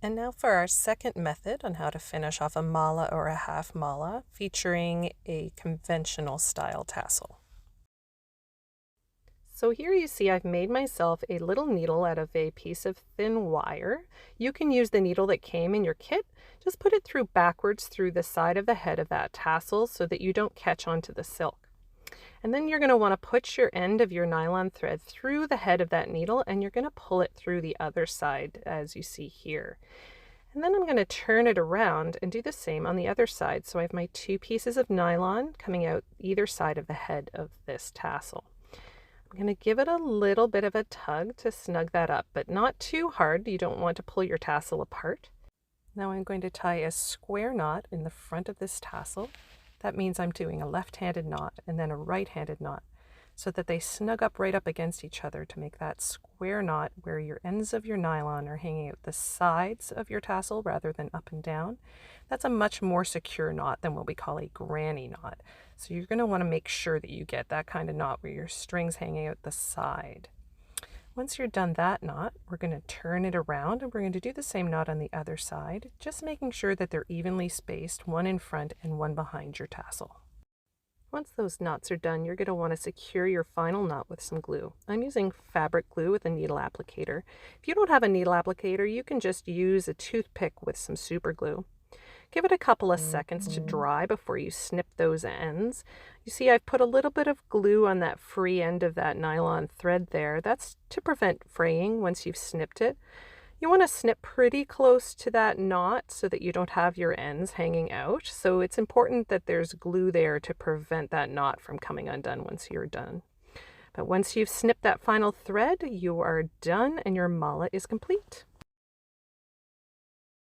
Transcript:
And now for our second method on how to finish off a mala or a half mala, featuring a conventional style tassel. So here you see I've made myself a little needle out of a piece of thin wire. You can use the needle that came in your kit. Just put it through backwards through the side of the head of that tassel so that you don't catch onto the silk. And then you're going to want to put your end of your nylon thread through the head of that needle, and you're going to pull it through the other side as you see here. And then I'm going to turn it around and do the same on the other side. So I have my two pieces of nylon coming out either side of the head of this tassel. I'm going to give it a little bit of a tug to snug that up, but not too hard. You don't want to pull your tassel apart. Now I'm going to tie a square knot in the front of this tassel. That means I'm doing a left-handed knot and then a right-handed knot so that they snug up right up against each other to make that square knot where your ends of your nylon are hanging out the sides of your tassel rather than up and down. That's a much more secure knot than what we call a granny knot. So you're going to want to make sure that you get that kind of knot where your string's hanging out the side. Once you're done that knot, we're going to turn it around and we're going to do the same knot on the other side, just making sure that they're evenly spaced, one in front and one behind your tassel. Once those knots are done, you're going to want to secure your final knot with some glue. I'm using fabric glue with a needle applicator. If you don't have a needle applicator, you can just use a toothpick with some super glue. Give it a couple of seconds to dry before you snip those ends. You see I've put a little bit of glue on that free end of that nylon thread there. That's to prevent fraying once you've snipped it. You want to snip pretty close to that knot so that you don't have your ends hanging out. So it's important that there's glue there to prevent that knot from coming undone once you're done. But once you've snipped that final thread, you are done and your mala is complete.